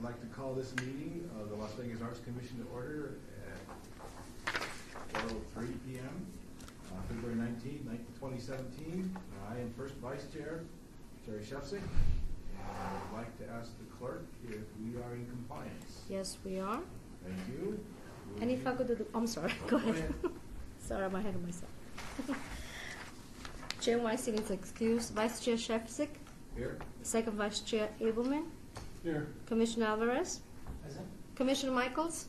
like to call this meeting of the Las Vegas Arts Commission to order at 12:03 p.m. February 19th, 2017. I am first vice chair, Terry Shefsick, and I would like to ask the clerk if we are in compliance. Yes, we are. Thank you. And if I could do I'm sorry, go ahead. Sorry, I'm ahead of myself. Chair Weinstein is excused. Vice Chair Shefsick. Here. Second Vice Chair Abelman. Here. Commissioner Alvarez. Present. Commissioner Michaels.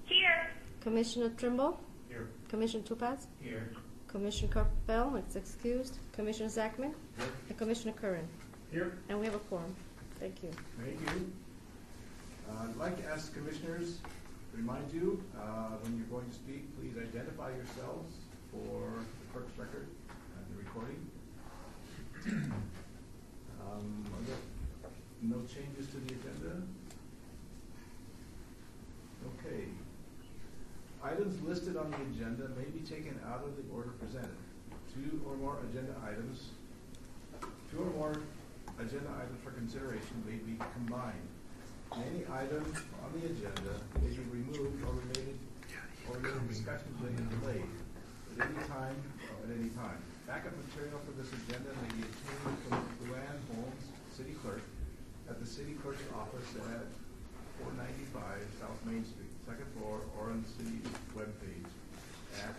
Here. Commissioner Trimble. Here. Commissioner Topaz. Here. Commissioner Carpel is excused. Commissioner Zachman. Here. And Commissioner Curran. Here. And we have a quorum. Thank you. Thank you. I'd like to ask commissioners, remind you, when you're going to speak, please identify yourselves for the clerk's record and the recording. Are there no changes to the agenda? Okay. Items listed on the agenda may be taken out of the order presented. Two or more agenda items for consideration may be combined. Any item on the agenda may be removed or related discussion may be delayed at any time or at any time. Backup material for this agenda may be obtained from Luann Holmes, City Clerk, at the City Clerk's office at 495 South Main Street, second floor, or on the city's webpage at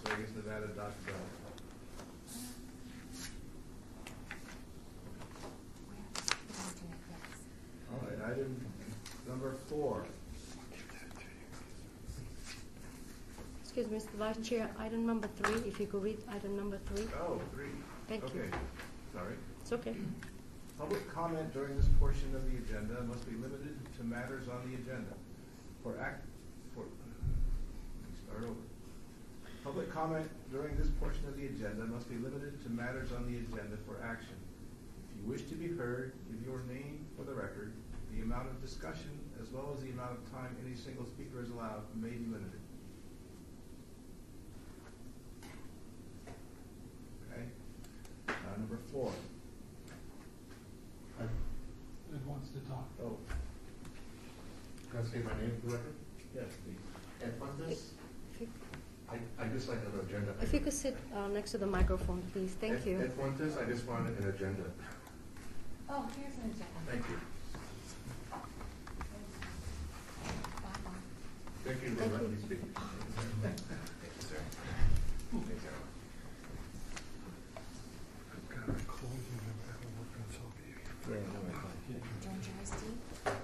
LasVegasNevada.gov. All right, item number 4. Excuse me, Mr. Vice Chair, item number 3, if you could read item number 3. Oh, 3. Thank you. Okay, sorry. It's okay. Public comment during this portion of the agenda must be limited to matters on the agenda. Public comment during this portion of the agenda must be limited to matters on the agenda for action. If you wish to be heard, give your name for the record. The amount of discussion, as well as the amount of time any single speaker is allowed, may be limited. Okay. Number 4. Ed wants to talk. Oh, Can I say my name for the record? yes, please. Ed Fuentes. I just like an agenda. If you could sit next to the microphone, please. Thank you. Ed Fuentes, I just wanted an agenda. Oh, here's an agenda. Thank you. Thank you for Thank letting you. me speak. Thank you, sir. Thank you. John Trusty. Okay,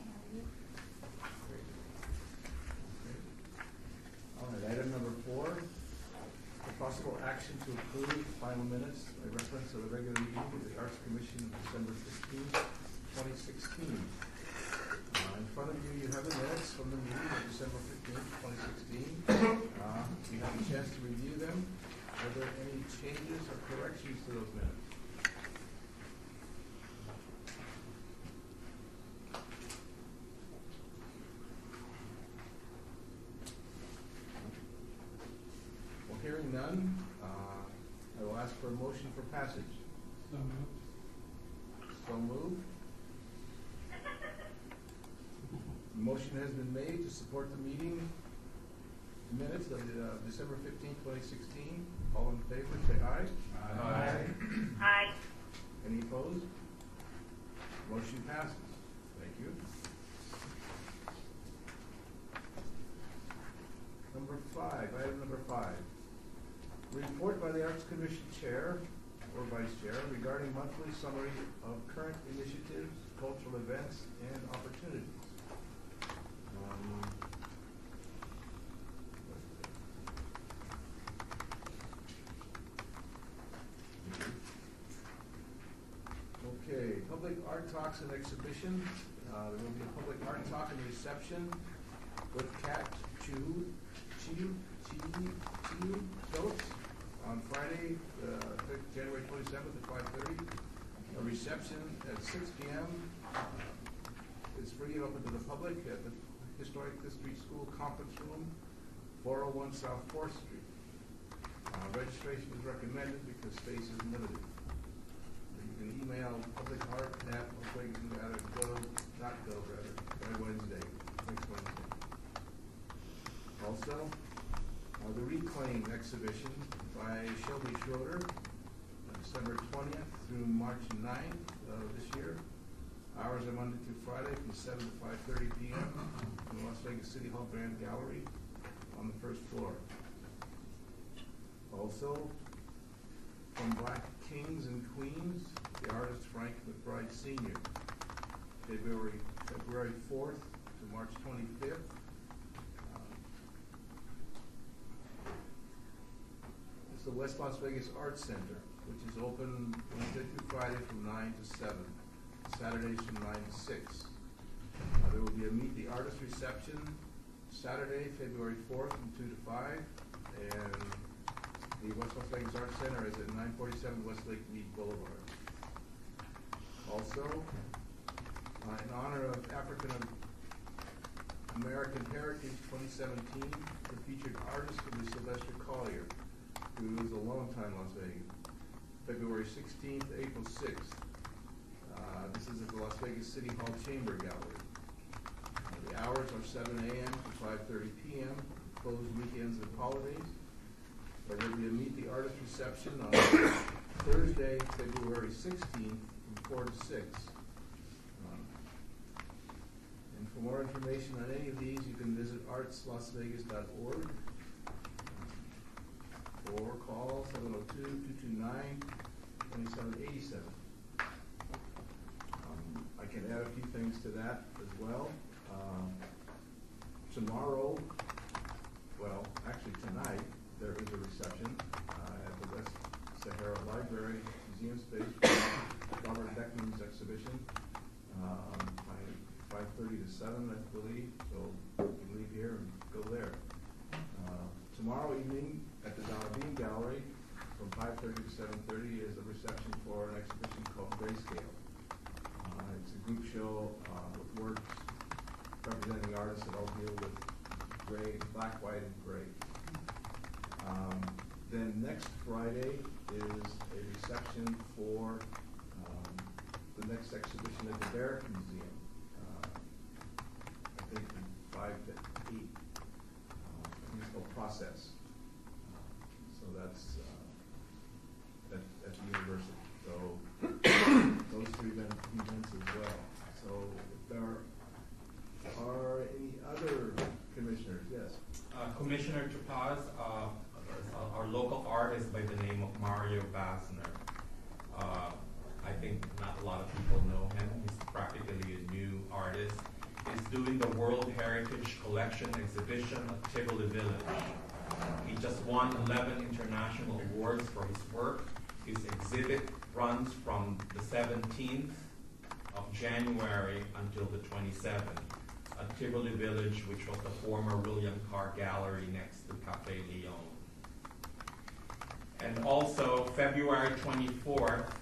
how are you? All right, item number 4, for possible action to approve final minutes by reference to the regular meeting of the Arts Commission of December 15th, 2016. In front of you, you have the minutes from the meeting of December 15th, 2016. You have a chance to review them. Are there any changes or corrections to those minutes? Well, hearing none, I will ask for a motion for passage. So moved. So moved. The motion has been made to support the meeting minutes of December 15, 2016. All in favor, say aye. Aye. Aye. Any opposed? Motion passes. Thank you. Number 5, item number 5. Report by the Arts Commission Chair or Vice Chair regarding monthly summary of current initiatives, cultural events, and opportunities. Okay, public art talks and exhibition. There will be a public art talk and reception with Cat Chiu Phillips on Friday, January 27th at 5:30. A reception at 6 p.m. It's free and open to the public at the Historic District School Conference Room, 401 South 4th Street. Registration is recommended because space is limited. You can exhibition by Shelby Schroeder, December 20th through March 9th of this year. Hours are Monday through Friday from 7 to 5:30 p.m. in the Las Vegas City Hall Grand Gallery on the first floor. Also, from Black Kings and Queens, the artist Frank McBride Sr., February 4th to March 25th. It's the West Las Vegas Arts Center, which is open Wednesday through Friday from 9 to 7, Saturdays from 9 to 6. There will be a Meet the Artist reception Saturday, February 4th from 2 to 5, and the West Las Vegas Arts Center is at 947 Westlake Mead Boulevard. Also, in honor of African American Heritage 2017, the featured artist will be Sylvester Collier, who is a longtime Las Vegas. February 16th to April 6th. This is at the Las Vegas City Hall Chamber Gallery. The hours are 7 a.m. to 5:30 p.m., closed weekends and holidays. There will be a Meet the Artist reception on Thursday, February 16th from 4 to 6. And for more information on any of these, you can visit artslasvegas.org or call 702-229-2787. I can add a few things to that as well. Tomorrow, well, actually tonight, there is a reception at the West Sahara Library Museum space for Robert Beckman's exhibition. 5:30 to 7, I believe, so you can leave here and go there. Tomorrow evening at the Donna Bean Gallery from 5:30 to 7:30 is a reception for an exhibition called Grayscale. It's a group show with works representing artists that all deal with gray, black, white, and gray. Then next Friday is a reception for the next exhibition at the Barrick Museum. I think from 5 to 8. It's called Process. So that's at the university. So those three events as well. So if there are any other commissioners, yes. Commissioner Topaz, our local artist by the name of Mario Basner. I think not a lot of people know him. He's practically a new artist. He's doing the World Heritage Collection exhibition at Tivoli Village. He just won 11 international awards for his work. His exhibit runs from the 17th of January until the 27th at Tivoli Village, which was the former William Carr Gallery next to Café Lyon. And also, February 24th,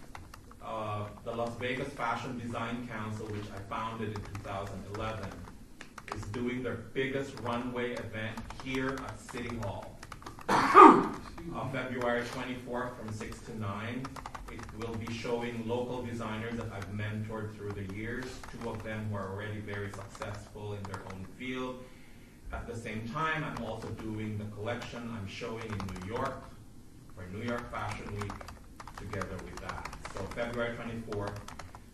the Las Vegas Fashion Design Council, which I founded in 2011, is doing their biggest runway event here at City Hall. February 24th from 6 to 9. It will be showing local designers that I've mentored through the years, 2 of them who are already very successful in their own field. At the same time, I'm also doing the collection I'm showing in New York for New York Fashion Week together with that. So February 24th,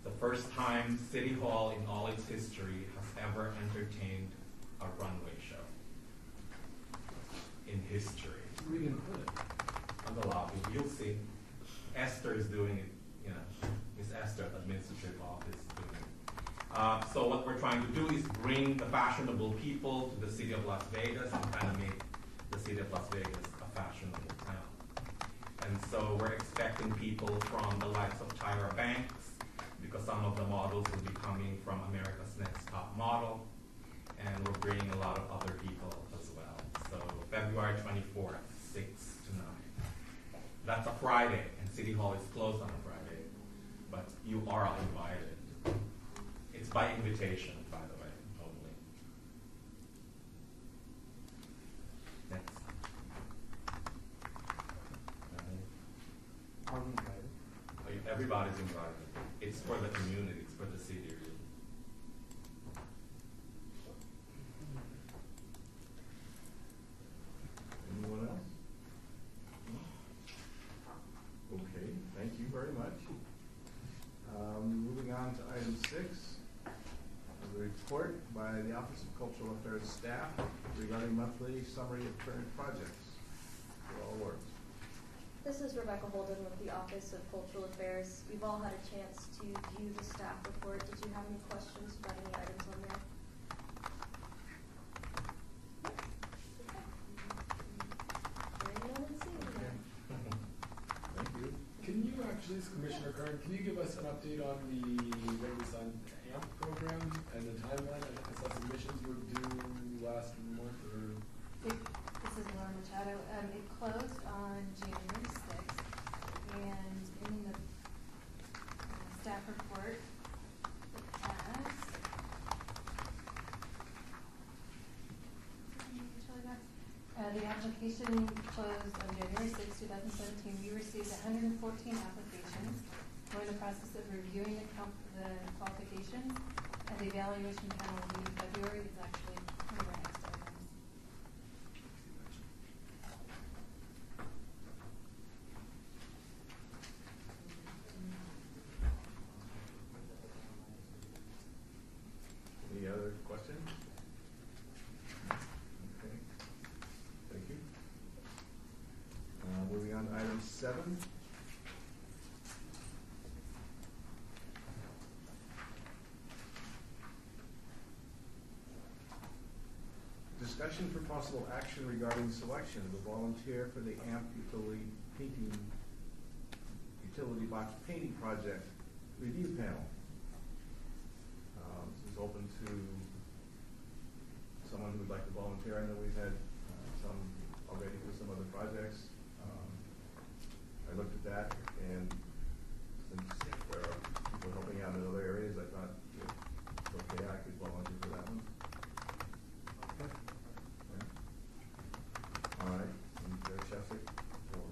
the first time City Hall in all its history has ever entertained a runway show. In history. Where are you going to put it? On the lobby, you'll see. Esther is doing it, Miss Esther at the Administrative Office is doing it. So what we're trying to do is bring the fashionable people to the city of Las Vegas and kind of make the city of Las Vegas a fashionable town. And so we're expecting people from the likes of Tyra Banks, because some of the models will be coming from America's Next Top Model, and we're bringing a lot of other people as well. So February 24th, 6 to 9. That's a Friday, and City Hall is closed on a Friday, but you are all invited. It's by invitation, by the way, only. Next. Are we invited? Everybody's invited. It's for the community, it's for the city, really. Anyone else? report by the Office of Cultural Affairs staff regarding monthly summary of current projects for all works. This is Rebecca Holden with the Office of Cultural Affairs. We've all had a chance to view the staff report. Did you have any questions about any items on there? Hearing none and seeing none. Thank you. Can you actually, this is Commissioner Kern, can you give us an update on the Release on AMP program and the timeline? I saw submissions were due last month or. This is Laura Machado. It closed on January 6th, and in the staff report, it has the application closed on January 6, 2017. We received 114 applications. We're in the process of reviewing the qualifications, and the evaluation panel will be in February. It's actually one of our next items. Any other questions? Okay. Thank you. Moving on to item 7. Discussion for possible action regarding selection of a volunteer for the AMP utility box painting project review panel. This is open to someone who would like to volunteer. I know we've had some already for some other projects. I looked at that, and since there are people helping out in other areas, I thought if it's okay, I could volunteer for that one. All right, and Chair Chesick for.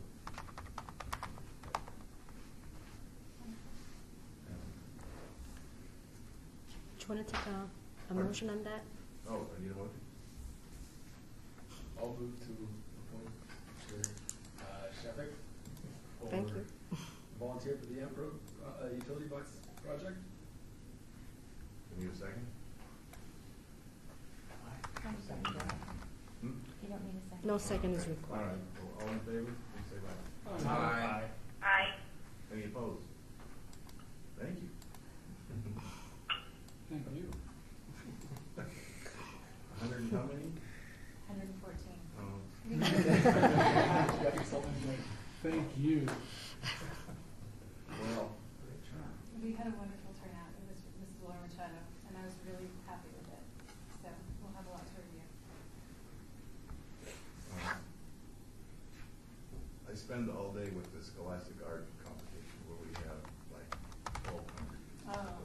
Do you want to take a motion on that? Oh, I need a motion? I'll move to appoint Chair Sheffick Thank you. volunteer for the AMP utility box project. You need a second? Hmm? You don't need a second. No second is Okay. required. All right, well, all in favor, please say aye. Aye. Aye. Any opposed? Thank you. Thank you. 100 and how many? 114. Thank you. Well, We had a wonderful turnout. It was Mrs. Laura Machado, and I was really happy with it. So we'll have a lot to review. I spend all day with the Scholastic Art competition where we have like 1,200. Oh.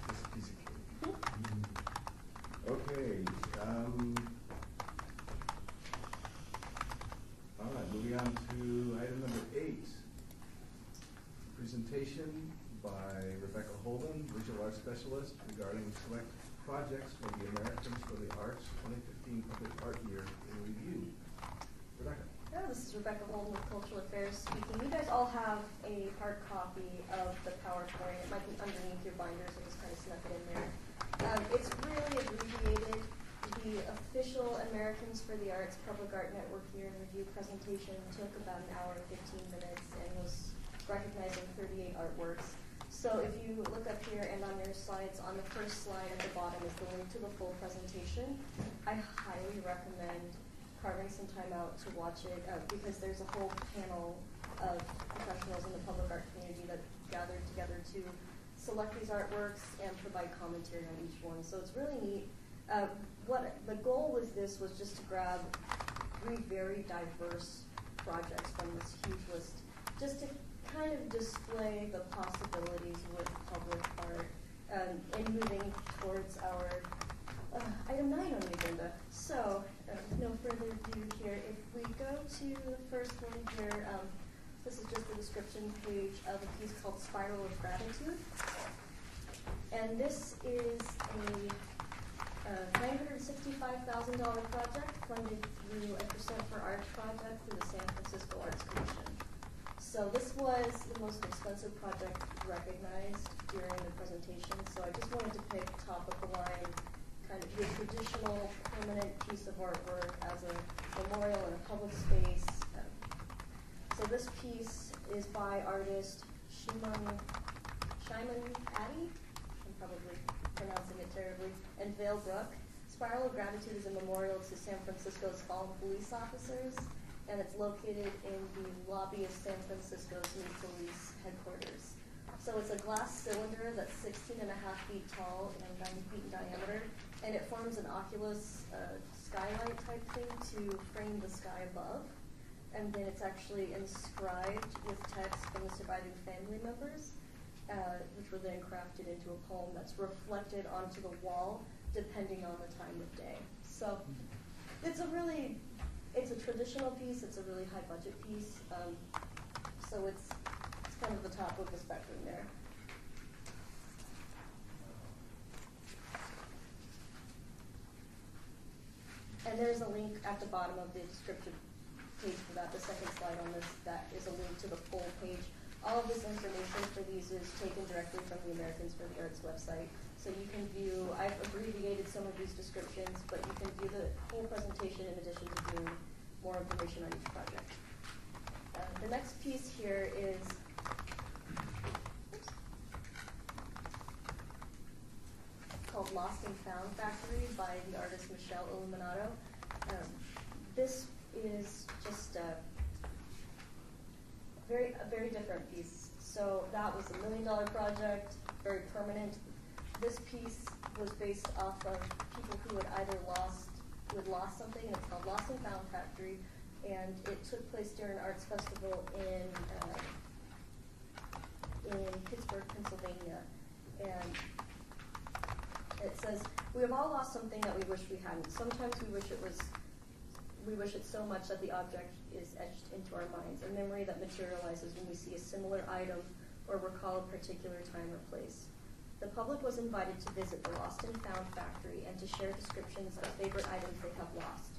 Just a piece of cake. Okay. All right, moving on to item number 8. Presentation by Rebecca Holden, Visual Arts Specialist, regarding select projects for the Americans for the Arts 2015 Public Art Year in Review. Rebecca. Yeah, this is Rebecca Holden with Cultural Affairs speaking. You guys all have a hard copy of the PowerPoint. It might be underneath your binders. I just kind of snuck it in there. It's really abbreviated. The official Americans for the Arts Public Art Network Year in Review presentation took about an hour and 15 minutes and was recognizing 38 artworks. So if you look up here and on your slides, on the first slide at the bottom is the link to the full presentation. I highly recommend carving some time out to watch it because there's a whole panel of professionals in the public art community that gathered together to select these artworks and provide commentary on each one. So it's really neat. What the goal with this was just to grab 3 very diverse projects from this huge list, just to kind of display the possibilities with public art and moving towards our item 9 on the agenda. So, no further ado here. If we go to the first one here, this is just the description page of a piece called Spiral of Gratitude. And this is a $965,000 project funded through a Percent for Arts project through the San Francisco Arts Commission. So So this was the most expensive project recognized during the presentation, so I just wanted to pick top of the line, kind of your traditional permanent piece of artwork as a memorial in a public space. So this piece is by artist Shimon Addy, I'm probably pronouncing it terribly, and Vale Brook. Spiral of Gratitude is a memorial to San Francisco's fallen police officers, and it's located in the lobby of San Francisco's new police headquarters. So it's a glass cylinder that's 16.5 feet tall and 9 feet in diameter, and it forms an oculus skylight type thing to frame the sky above. And then it's actually inscribed with text from the surviving family members, which were then crafted into a poem that's reflected onto the wall depending on the time of day. So it's a traditional piece, it's a really high budget piece, so it's kind of the top of the spectrum there. And there's a link at the bottom of the description page for that, the second slide on this, that is a link to the full page. All of this information for these is taken directly from the Americans for the Arts website. So you can view, I've abbreviated some of these descriptions, but you can view the whole presentation in addition to viewing more information on each project. The next piece here is called Lost and Found Factory by the artist Michelle Illuminato. This is just a very different piece. So that was $1 million project, very permanent. This piece was based off of people who had lost something, and it's called Lost and Found Factory, and it took place during an arts festival in Pittsburgh, Pennsylvania. And it says, "We have all lost something that we wish we hadn't. Sometimes we wish it so much that the object is etched into our minds, a memory that materializes when we see a similar item or recall a particular time or place. The public was invited to visit the Lost and Found Factory and to share descriptions of favorite items they have lost.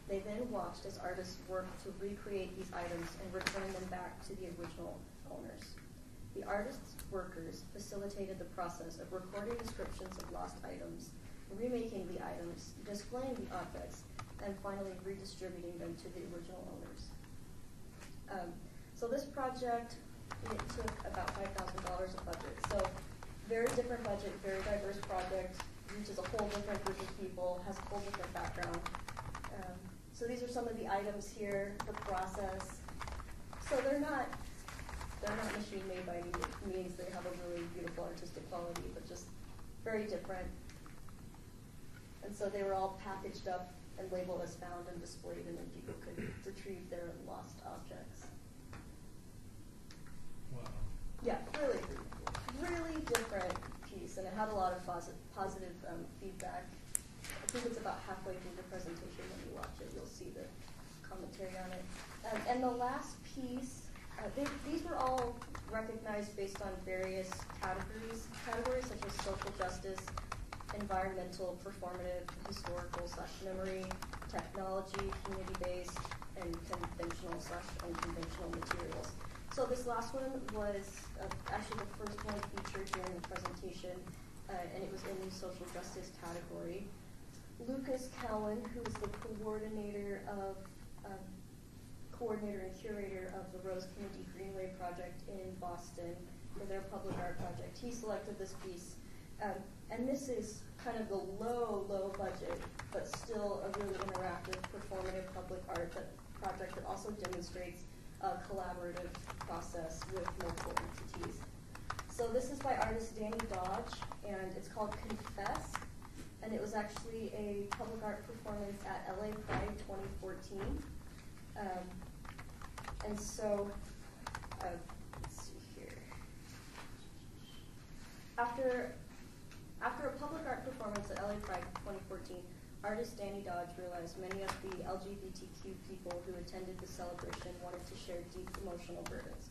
They then watched as artists worked to recreate these items and return them back to the original owners. The artists' workers facilitated the process of recording descriptions of lost items, remaking the items, displaying the objects, and finally redistributing them to the original owners." So this project, it took about $5,000 of budget. So very different budget, very diverse project, reaches a whole different group of people, has a whole different background. So these are some of the items here, the process. So they're not machine made by any means. They have a really beautiful artistic quality, but just very different. And so they were all packaged up and labeled as found and displayed, and then people could retrieve their lost objects. Wow. Yeah, really different piece, and it had a lot of positive feedback. I think it's about halfway through the presentation when you watch it, you'll see the commentary on it. And the last piece, these were all recognized based on various categories such as social justice, environmental, performative, historical/memory, technology, community-based, and conventional/unconventional materials. So this last one was actually the first one featured during the presentation, and it was in the social justice category. Lucas Cowan, who is the coordinator and curator of the Rose Kennedy Greenway project in Boston for their public art project, he selected this piece. And this is kind of the low budget, but still a really interactive, performative public art project that also demonstrates a collaborative process with multiple entities. So this is by artist Danny Dodge, and it's called Confess, and it was actually a public art performance at LA Pride 2014. And so, let's see here. After a public art performance at LA Pride 2014, artist Danny Dodge realized many of the LGBTQ people who attended the celebration wanted to share deep emotional burdens.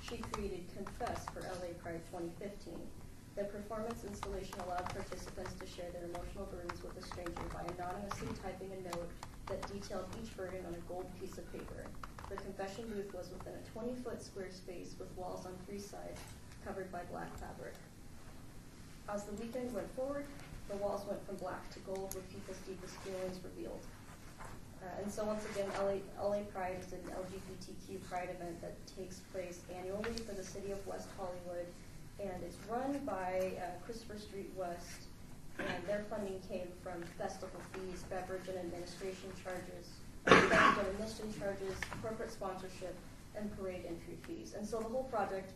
She created Confess for LA Pride 2015. The performance installation allowed participants to share their emotional burdens with a stranger by anonymously typing a note that detailed each burden on a gold piece of paper. The confession booth was within a 20-foot square space with walls on 3 sides covered by black fabric. As the weekend went forward, the walls went from black to gold with people's deepest feelings revealed. And so once again, LA Pride is an LGBTQ Pride event that takes place annually for the city of West Hollywood, and it's run by Christopher Street West, and their funding came from festival fees, beverage and administration charges, corporate sponsorship, and parade entry fees. And so the whole project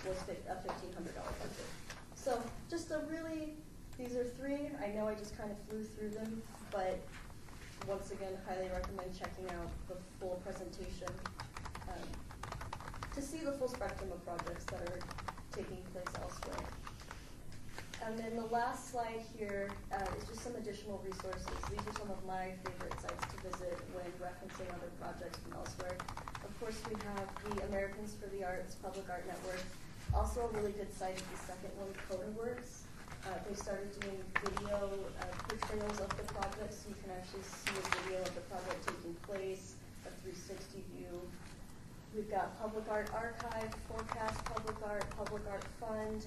was a $1,500 budget. So just a really, these are 3. I know I just kind of flew through them, but once again, highly recommend checking out the full presentation to see the full spectrum of projects that are taking place elsewhere. And then the last slide here is just some additional resources. These are some of my favorite sites to visit when referencing other projects from elsewhere. Of course, we have the Americans for the Arts Public Art Network. Also a really good site is the second one, CodaWorks. They started doing video portrayals of the project, so you can actually see a video of the project taking place, a 360 view. We've got Public Art Archive, Forecast Public Art Fund,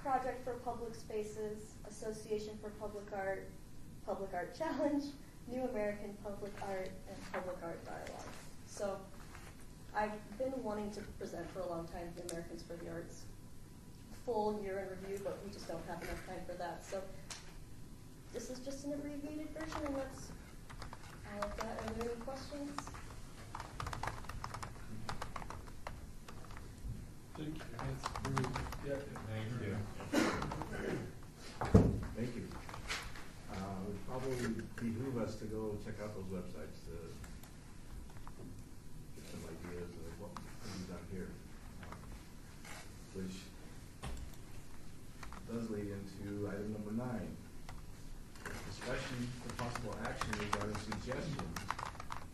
Project for Public Spaces, Association for Public Art Challenge, New American Public Art, and Public Art Dialogue. So I've been wanting to present for a long time the Americans for the Arts full year in review, but we just don't have enough time for that. So this is just an abbreviated version, and that's all of that. Are there any questions? Thank you. That's very, Yeah. Thank you. Thank you. It would probably behoove us to go check out those websites to get some ideas of what can be done here, which does lead into item number 9, discussion for possible action regarding suggestions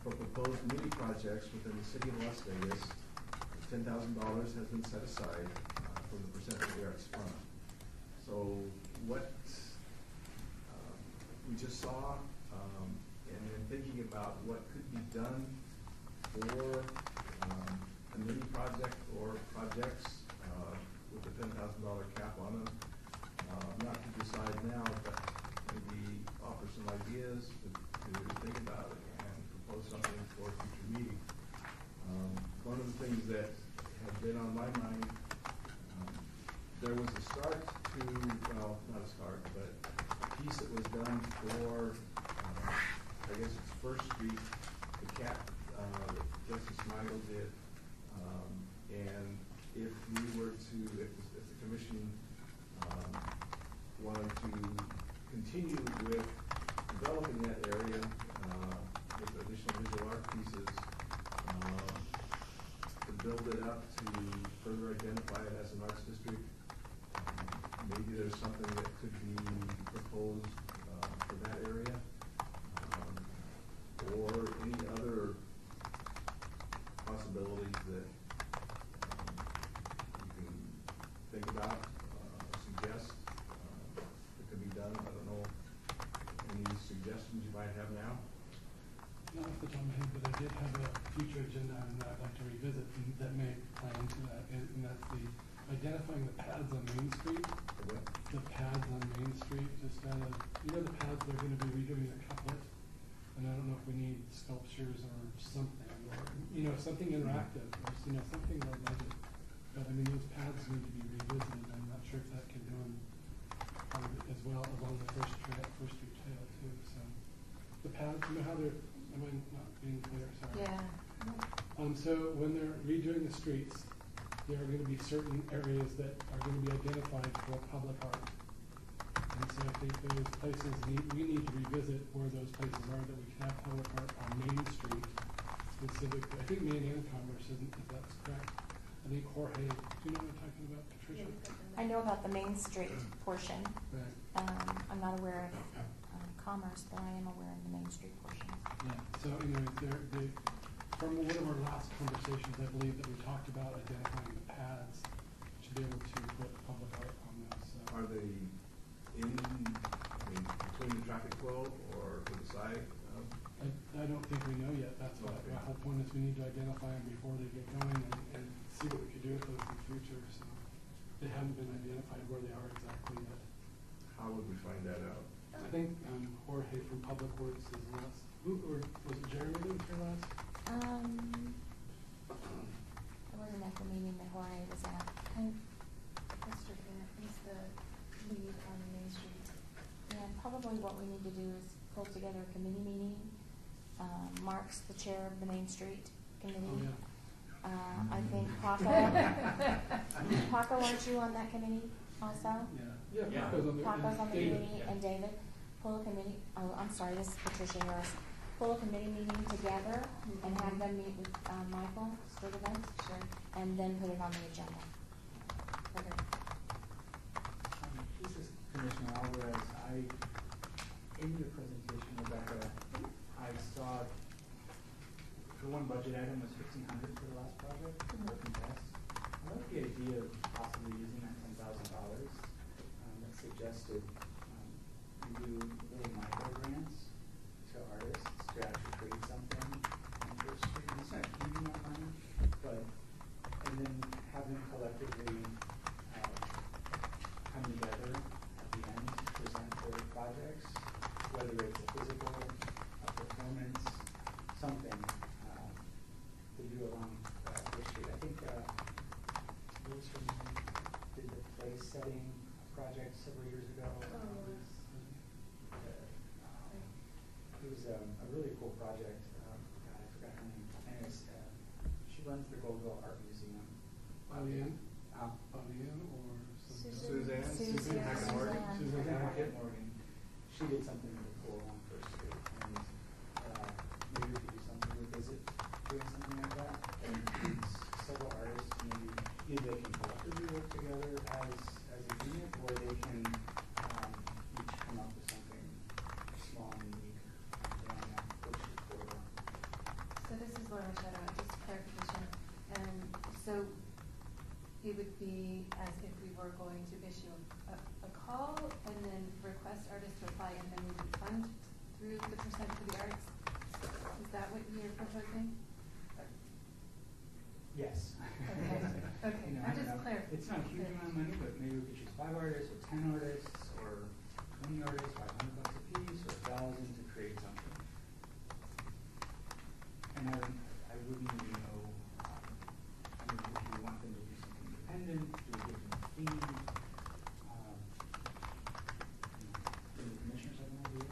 for proposed mini projects within the city of Las Vegas. $10,000 has been set aside from the Percent for the Arts Fund. So what we just saw, and then thinking about what could be done for a mini project or projects with a $10,000 cap on them. Not to decide now, but maybe offer some ideas to think about it and propose something for a future meeting. One of the things that had been on my mind, there was a start to, well, not a start, but a piece that was done for, I guess it's First Street, the cap that Justice Smigel did. And if we were to, if the commission wanted to continue with developing that area with additional visual art pieces, to build it up to further identify it as an arts district. Maybe there's something that could be proposed for that area, or any other possibilities that you can think about, suggest that could be done. I don't know, any suggestions you might have now? not off the top of my head, but I did have a future agenda item that I'd like to revisit and that may play into that, and that's the identifying the paths on Main Street. The paths on Main Street, just out of, the paths they're going to be redoing the couplet, and I don't know if we need sculptures or something, or something interactive, or something low budget. But I mean, those paths need to be revisited. I'm not sure if that can do them as well along the First Street Trail too. So the paths, how they're, am I not being clear? Sorry. Yeah. So when they're redoing the streets, there are going to be certain areas that are going to be identified for public art. And so I think those places we need to revisit where those places are that we can have public art on Main Street specifically. I think Main and Commerce isn't, if that's correct. I think Jorge, do you know what I'm talking about, Patricia? I know about the Main Street portion. Right. I'm not aware of Commerce, but I am aware of the Main Street portion. Yeah, so anyways, from one of our last conversations, I believe that we talked about identifying the paths to be able to put public art on those. So. Are they between the traffic flow or to the side? I don't think we know yet. That's what the whole point is we need to identify them before they get going and see what we could do with those in the future. So they haven't been identified where they are exactly yet. How would we find that out? I think Jorge from Public Works is last. Or was it Jeremy that was here last? I wasn't at the meeting that Jorge was at. And Mr. Bennett is the lead on Main Street. And probably what we need to do is pull together a committee meeting. Mark's the chair of the Main Street Committee. Oh, yeah. I think Paco, Paco, aren't you on that committee also? Yeah. Yeah. Paco's on the David. committee, and David. Pull a committee, oh, I'm sorry, this is Patricia Harris. Pull a committee meeting together and have them meet with Michael Sturtevant. Sure. And then put it on the agenda. Okay. This is Commissioner Alvarez. In your presentation, Rebecca, I saw the one budget item was $1,500 for the last project, open test. I like the idea of possibly using that $10,000 that suggested you do little micro grants to artists to actually create something on Church Street. And it's not a huge amount of money, but and then have them collectively come together at the end to present their projects, whether it's a physical, a performance, something to do along this street. I think Wilson did the place setting project several years ago. It was a really cool project. God, I forgot her name. Anyways, she runs the Goldwell Art Museum. Alian or Suzanne? Susan Hackett-Morgan? Susan Hackett-Morgan. She did something really cool on First Street, and maybe we could do something, revisit doing something like that. And several artists, maybe either they can collectively work together as a unit, or they can each come up with something small and unique and push it forward. So this is Laura Machado, just clarification. So it would be as if we were going to issue a call and then request artists to apply, and then we would fund through the percent for the arts. Is that what you're proposing? Yes. Okay. Okay. You know, I'm I don't just know. clarifying. It's not a huge amount of money, but maybe we could choose 5 artists or 10 artists or 20 artists, $500 a piece or 1,000 to create something. And I wouldn't even know. I mean, if you want them to do something independent, do a different theme. Do the commissioners have an idea?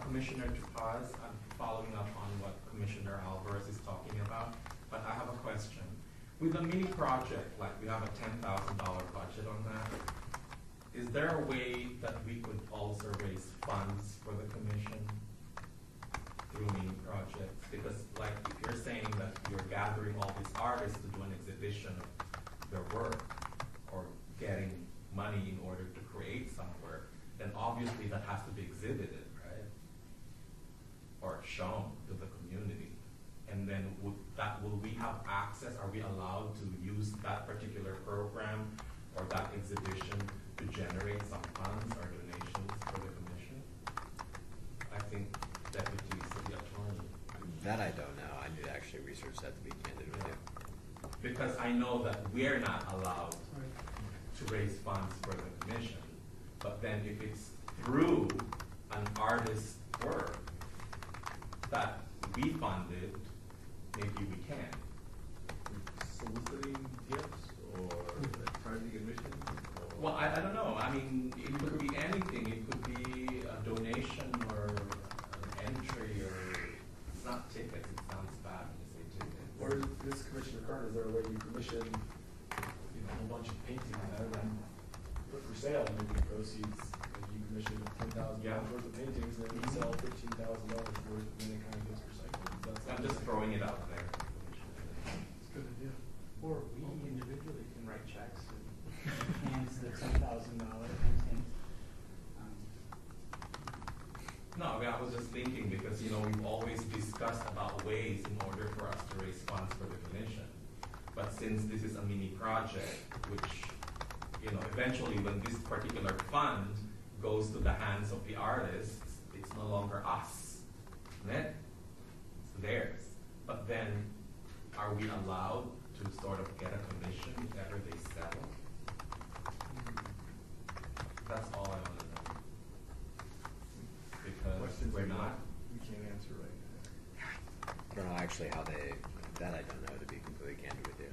Commissioner Topaz, I'm following up on what Commissioner Alvarez is talking about, but I have a question. With a mini project, like we have a $10,000 budget on that, is there a way that we could also raise funds for the commission through mini projects? Because like if you're saying that you're gathering all these artists to do an exhibition of their work or getting money in order to create some work, then obviously that has to be exhibited, right? Or shown to the community. And then will we have access, are we allowed to use that particular program or that exhibition to generate some funds or donations for the commission? I think Deputy City Attorney. That I don't know. I need to actually research that to be candid with you. Because I know that we're not allowed to raise funds for the commission, but then if it's through an artist's work that we funded, maybe we can. Soliciting gifts or charging admission? Well, I don't know. I mean, it could be anything. It could be a donation or an entry or it's not tickets. It sounds bad when you say tickets. Or this Commissioner Kern, is there a way you commission, a whole bunch of paintings and then put for sale, maybe proceeds, and you commission $10,000 worth of paintings, and then you sell $15,000 worth, and then it kind of gets recycled. I'm just throwing it out there. It's a good idea. Or we individually can write checks and hands the $10,000 painting. No, I mean, I was just thinking because, we've always discussed about ways in order for us to raise funds for the commission. But since this is a mini project, which, eventually when this particular fund goes to the hands of the artists, it's no longer us, isn't it? It's theirs. But then, are we allowed to sort of get a commission if ever they sell? That's all I want to know. Because Questions we're we not. We can't answer right now. I don't know actually how they, that I don't know, to be completely candid with you.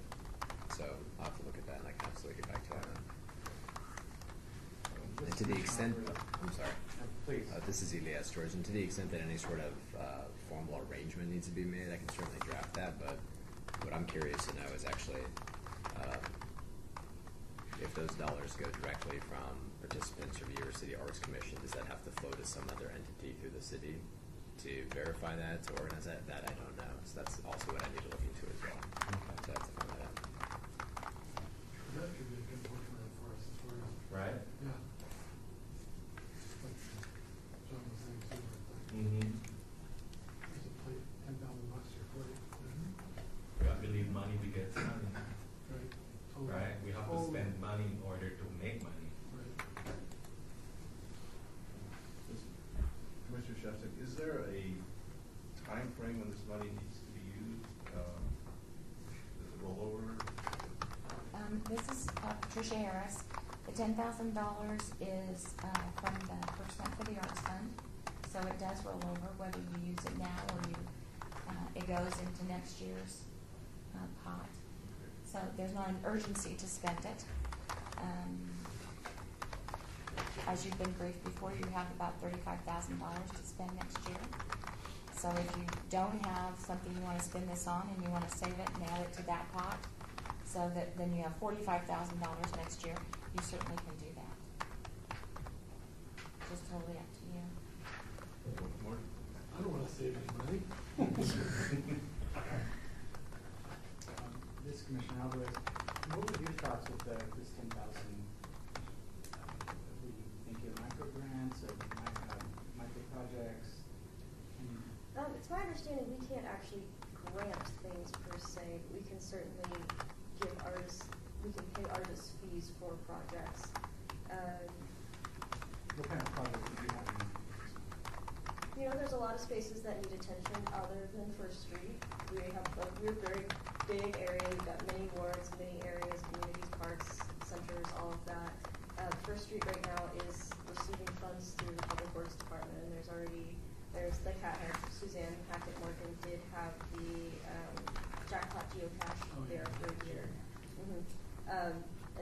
So I'll have to look at that and I can absolutely get back to you on that. And to the extent, I'm sorry. Please. This is Elias George, and to the extent that any sort of formal arrangement needs to be made, I can certainly draft that, but what I'm curious to know is actually if those dollars go directly from participants or Viewer City Arts Commission, does that have to flow to some other entity through the city to verify that, or is that I don't know. So that's also what I need to look into as well. So I have to find that out. That could be a good portion for us as well. Right? Yeah. Like John was saying too. Mm-hmm. There's a plate, $10,000 here for it. I believe money begets money. Right. Totally. Right? We have to spend money in order to make money. Right. Commissioner Shefчик, is there a time frame when this money needs to be used? Does it roll over? This is Patricia Harris. The $10,000 is from the percent for the Arts Fund, so it does roll over whether you use it now or it goes into next year's pot. So there's not an urgency to spend it. As you've been briefed before, you have about $35,000 to spend next year. So if you don't have something you want to spend this on and you want to save it and add it to that pot, so that then you have $45,000 next year, you certainly can do that. Just totally up to you. More? I don't want to save any money. This is Commissioner Alvarez. What were your thoughts with this 10,000? Were you thinking micro grants, micro projects? It's my understanding we can't actually grant things per se, but we can certainly give artists, we can pay artists fees for projects. What kind of projects do you have in mind? You know, there's a lot of spaces that need attention other than First Street. We're a very big area. We've got many wards, many areas, communities, parks, centers, all of that. First Street right now is receiving funds through the Public Works Department, and there's the Suzanne Hackett Morgan did have the jackpot geocache there for a year. And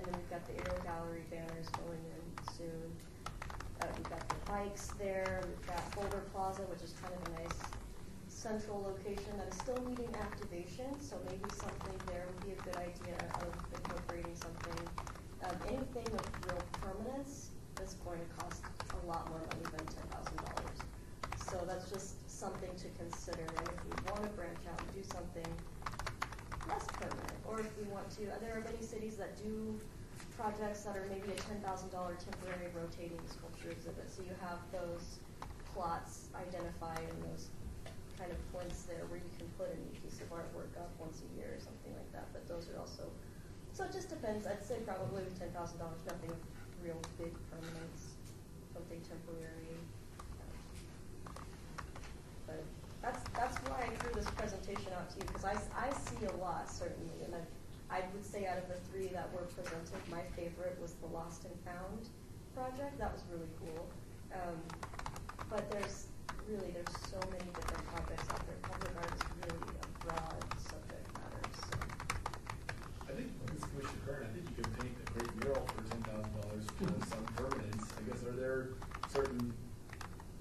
then we've got the Aerial Gallery banners going in soon. We've got the bikes there. We've got Boulder Plaza, which is kind of a nice central location that is still needing activation. So maybe something there would be a good idea of incorporating something. Anything of real permanence is going to cost a lot more money than $10,000. So that's just something to consider. And if we want to branch out and do something less permanent, or if we want to, there are many cities that do projects that are maybe a $10,000 temporary rotating sculpture exhibit. So you have those plots identified and those kind of points there where you can put a new piece of artwork up once a year or something like that. But those are also, so it just depends. I'd say probably with $10,000, nothing of real big permanence, something temporary. But that's why I threw this presentation out to you, because I see a lot, certainly, and I would say out of the three that were presented, my favorite was the Lost and Found project. That was really cool. But there's so many different projects out there. Public art is really a broad subject matter. So. I think, Commissioner Kern, I think you could paint a great mural for $10,000 for some permanence. I guess, are there certain,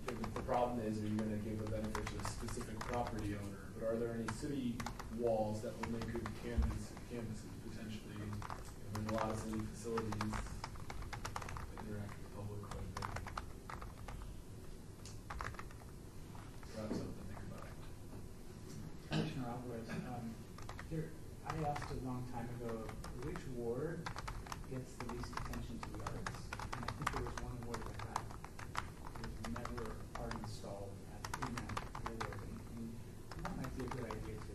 the problem is, are you going to give a benefit to a specific property owner? But are there any city walls that will make good canvases potentially? There's a lot of city facilities that interact with the public quite a bit. Perhaps something to think about. Commissioner Alvarez, I asked a long time ago, which ward gets the least attention to the arts? And I think there was one ward that was never art installed in that ward. And that might be a good idea to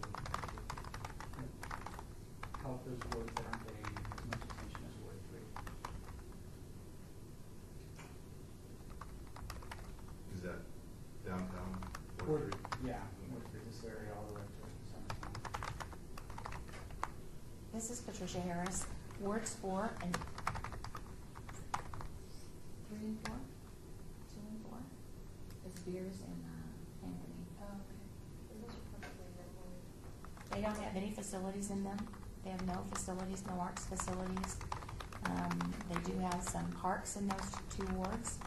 help those wards that aren't getting as much attention as wards This is Patricia Harris, Wards 4 and 3 and 4, 2 and 4. It's Beers and Anthony. Oh, okay. Those are probably They don't have any facilities in them. They have no facilities, no arts facilities. They do have some parks in those 2 wards.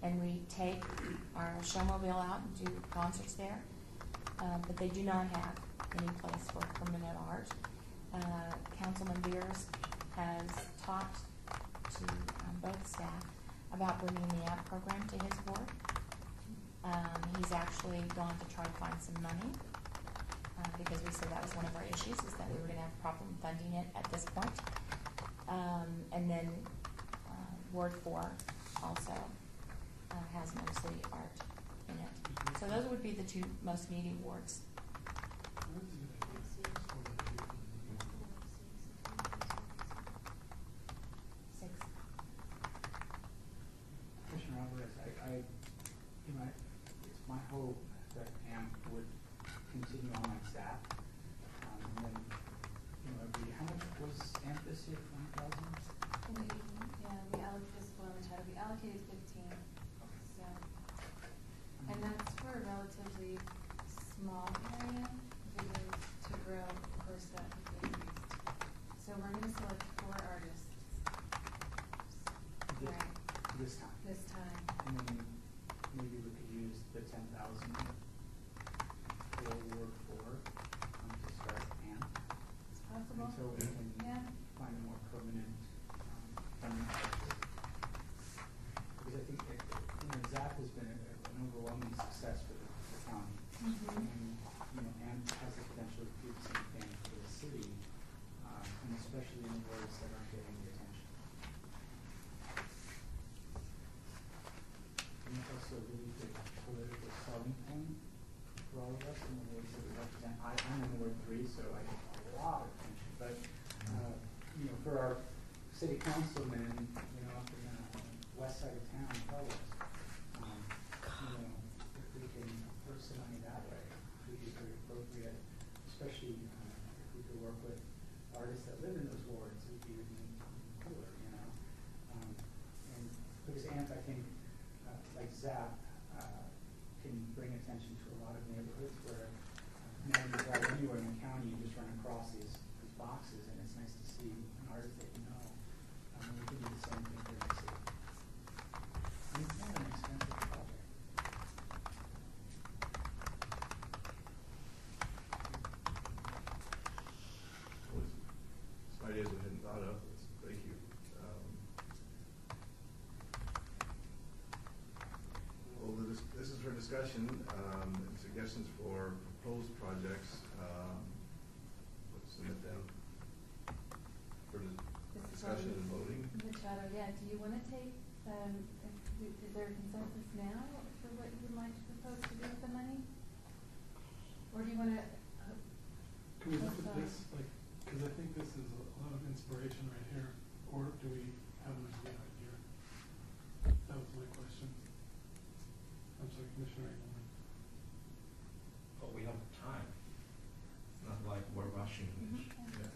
And we take our showmobile out and do concerts there. But they do not have any place for permanent art. Councilman Beers has talked to both staff about bringing the AMP program to his ward. He's actually gone to try to find some money because we said that was one of our issues, is that we were going to have a problem funding it at this point. And then Ward 4 also has no city art in it. So those would be the 2 most needy wards. Six. Commissioner Alvarez, it's my hope that AMP would continue on my staff. And then, how much was AMP this year, 20,000? We allocated this one on the title. We allocated 15. So, and that's for a relatively small area. If it is to grow, of course, that would be increased. So we're going to select 4 artists. Right. This time. This time. And then maybe we could use the 10,000 for Ward 4 to start AMP. It's possible. Until we can find a more permanent funding source. Because I think ZAP has been an overwhelming success for the county. And AMP has the potential to do the same thing for the city, and especially in wards that aren't getting the attention. And it's also a really big political selling point for all of us in the wards that we represent. I'm in Ward 3, so I get a lot of attention. But for our city councilmen, up in the west side of town, Carlos, if we can approach some money that way, it would be very appropriate, especially if we could work with artists that live in those wards, it would be even cooler, and because AMP, I think, like ZAP, can bring attention to a lot of neighborhoods where now you drive anywhere in the county, you just run across these boxes, and it's nice to see an artist that you know. We can do the same thing here in the city. And it's not an expensive project. Some ideas we hadn't thought of. Thank you. Well, this is for discussion and suggestions for proposed projects. Let's submit them for discussion and voting. Machado, do you want to take, is there a consensus now for what you would like to propose to do with the money? Or do you want to? Can we look at this, because I think this is a lot of inspiration right here, or do we have an idea right here? That was my question. I'm sorry, Commissioner Edelman. But we have time. It's not like we're rushing. Yeah.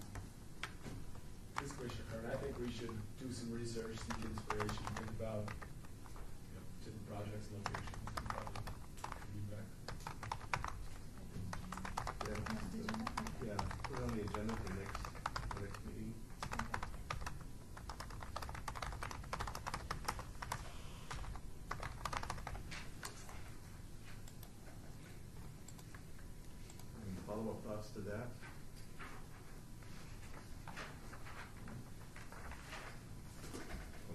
This question, Karen, I think we should do some research, seek inspiration, think about different projects, locations, and probably feedback. Yeah, put it on the agenda for the next meeting. Any follow-up thoughts to that?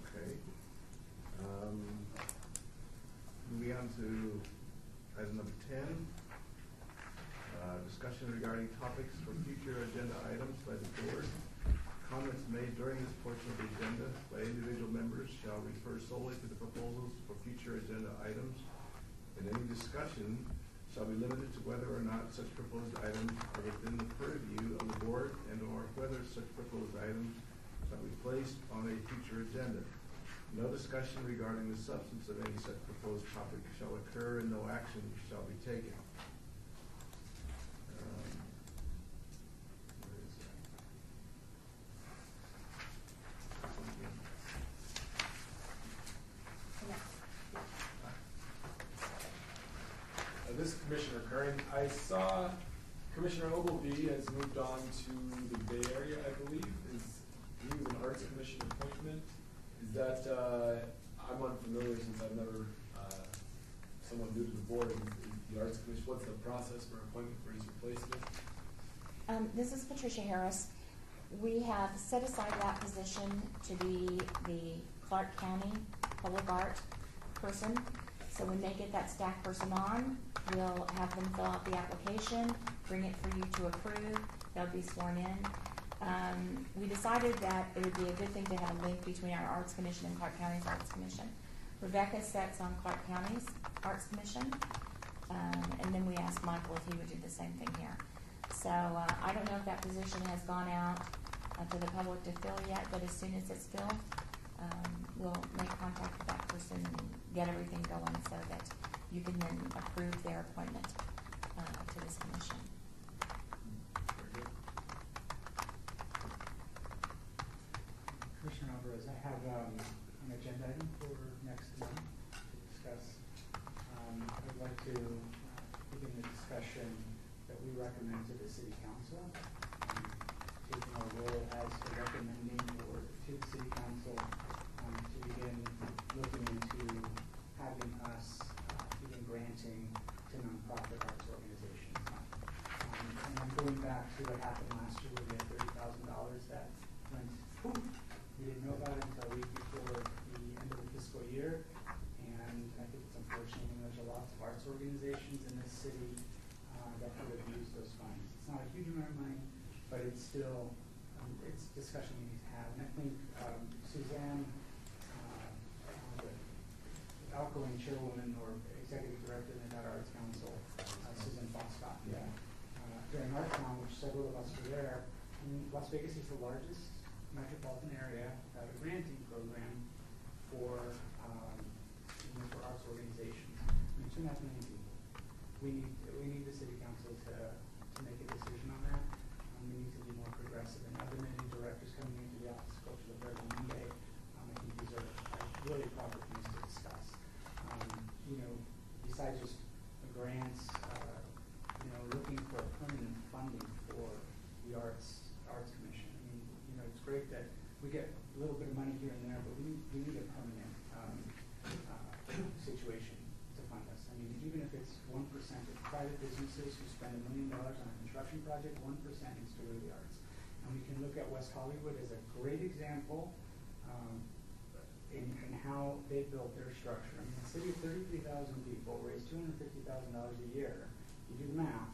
Okay. Moving on to item number 10. Discussion regarding topics for future agenda items by the board. Comments made during this portion of the agenda by individual members shall refer solely to the proposals for future agenda items, and any discussion shall be limited to whether or not such proposed items are within the purview of the board and or whether such proposed items shall be placed on a future agenda. No discussion regarding the substance of any such proposed topic shall occur and no action shall be taken. this Commissioner Curran. I saw Commissioner Ogilvy has moved on to the Bay Area, I believe. He was an Arts Commission appointment. Is that, I'm unfamiliar since I've never, someone new to the board, is the Arts Commission, what's the process for appointment for his replacement? This is Patricia Harris. We have set aside that position to be the Clark County Public Art person. So when they get that staff person on, we'll have them fill out the application, bring it for you to approve. They'll be sworn in. We decided that it would be a good thing to have a link between our Arts Commission and Clark County's Arts Commission. Rebecca sits on Clark County's Arts Commission, and then we asked Michael if he would do the same thing here. So I don't know if that position has gone out to the public to fill yet, but as soon as it's filled, we'll make contact with that person and get everything going so that you can then approve their appointment to this commission. Very good. Commissioner Alvarez, I have an agenda item for next month to discuss. I'd like to begin the discussion that we recommend to the City Council, taking our role as a recommending board to the City Council to begin looking into having us begin granting to nonprofit arts organizations. And I'm going back to what happened last year where we had $30,000 that went poof. We didn't know about it until a week before the end of the fiscal year. And I think it's unfortunate there's a lot of arts organizations in this city that could have used those funds. It's not a huge amount of money, but it's still, it's a discussion we need to have. And I think Suzanne, the outgoing chairwoman or executive director of the Arts Council, Susan Foscott, during our town, which several of us were there, Las Vegas is the largest metropolitan area that a granting program for arts organizations. I mean, 2.5 million people. We need the City Council to make a decision on that. We need to be more progressive. And other many directors coming into the office of culture the very Monday, I think these are really proper things to discuss. Besides just the grants, looking for permanent funding for the Arts Commission. I mean, it's great that we get a little bit of money here and there, but we need a permanent situation to fund us. I mean, even if it's 1% of private businesses who spend $1 million on a construction project, 1% needs to go to the arts. And we can look at West Hollywood as a great example in how they built their structure. I mean, a city of 33,000 people raised $250,000 a year. You do the math.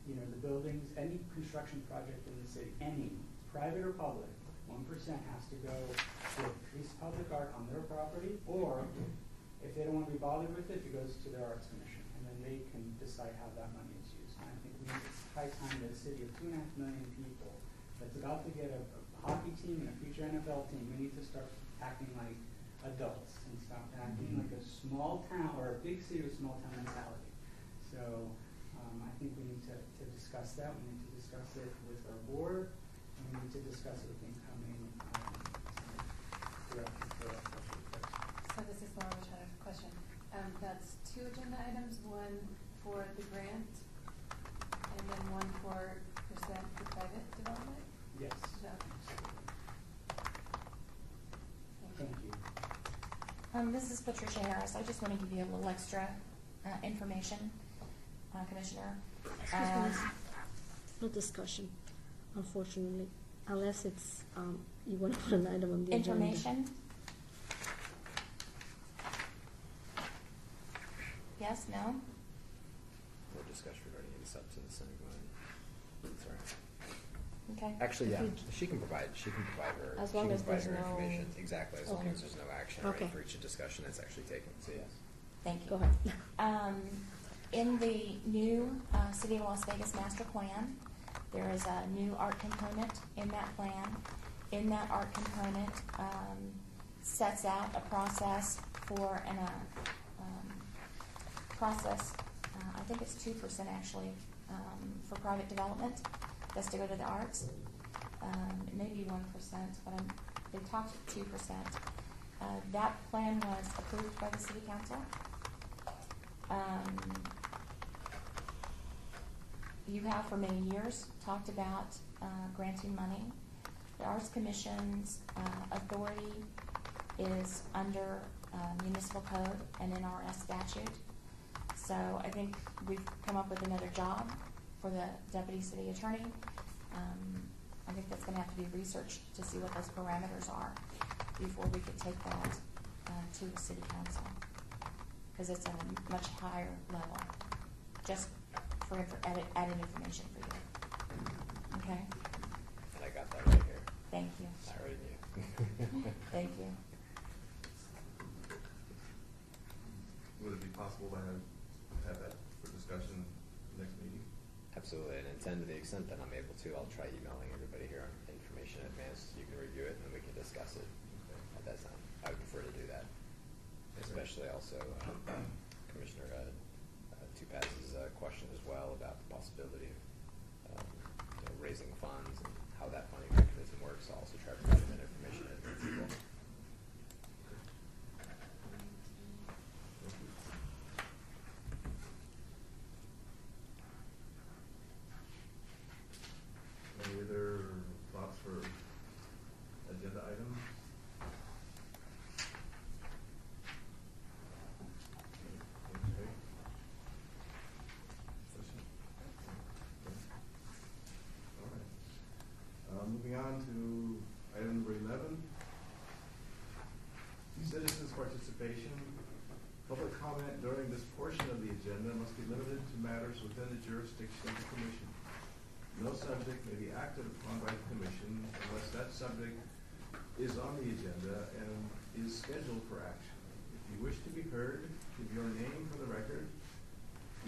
The buildings, any construction project in the city, any, private or public, 1% has to go to a piece of public art on their property, or if they don't want to be bothered with it, it goes to their Arts Commission, and then they can decide how that money is used. And I think it's high time that a city of 2.5 million people that's about to get a hockey team and a future NFL team, we need to start acting like adults and stop acting like a small town or a big city with small town mentality. So I think we need to discuss that. We need to discuss it with our board, and we need to discuss it with incoming director for our culture. So this is more of a question. That's 2 agenda items, one for the grant, and then one for percent for private development? Yes. No. Thank you. This is Patricia Harris. I just want to give you a little extra information, Commissioner. No discussion, unfortunately, unless it's you want to put an item on the agenda. Information. Yes, no? No discussion regarding any substance. Sorry. Okay. Actually, yeah, If she can provide her. As long as there's no- information. Exactly, as long Okay. as there's no action Okay. right, for each discussion that's actually taken. So yes. Thank you. Go ahead. In the new City of Las Vegas master plan, there is a new art component in that plan. In that art component sets out a process for I think it's 2% actually, for private development that's to go to the arts. It may be 1%, but they talked 2%. That plan was approved by the City Council. you have for many years talked about granting money. The Arts Commission's authority is under municipal code and NRS statute. So I think we've come up with another job for the deputy city attorney. I think that's going to have to be researched to see what those parameters are before we could take that to the city council, because it's at a much higher level, just for added information for you. Okay? And I got that right here. Thank you. I already knew. Thank you. Would it be possible to have that for discussion next meeting? Absolutely, and to the extent that I'm able to, I'll try emailing everybody here on information in advance. You can review it, and then we can discuss it at that time. I would prefer to do that, especially also Commissioner Tupaz's question as well about the possibility of raising funds and how that funding mechanism works. I'll also try to provide that information in advance as well. Any other thoughts for agenda items? Okay. All right. Moving on to item number 11. Citizens' participation. Public comment during this portion of the agenda must be limited to matters within the jurisdiction of the Commission. No subject may be acted upon by the Commission unless that subject is on the agenda and is scheduled for action. If you wish to be heard, give your name for the record.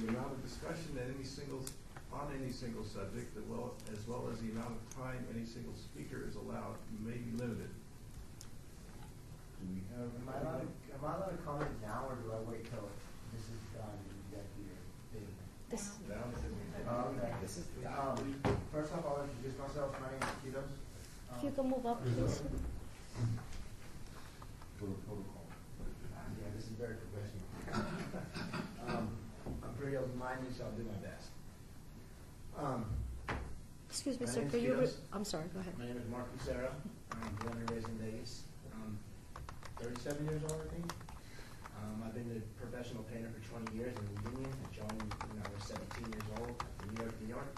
The amount of discussion on any single subject, as well as the amount of time any single speaker is allowed, may be limited. Do we have? Am I allowed to comment now, or do I wait till this is done and you get your thing? This. Okay. This is First off, I'll introduce myself. My name is Kitos. If you can move up, please. Protocol. Yeah, this is very professional. I'm pretty open-minded, so I'll do my best. Excuse me, My sir. name's Can you? Kitos. I'm sorry. Go ahead. My name is Mark Lucero. I'm born and raised in Vegas. 37 years old, I think. I've been a professional painter for 20 years in the union. I joined when I was 17 years old in New York.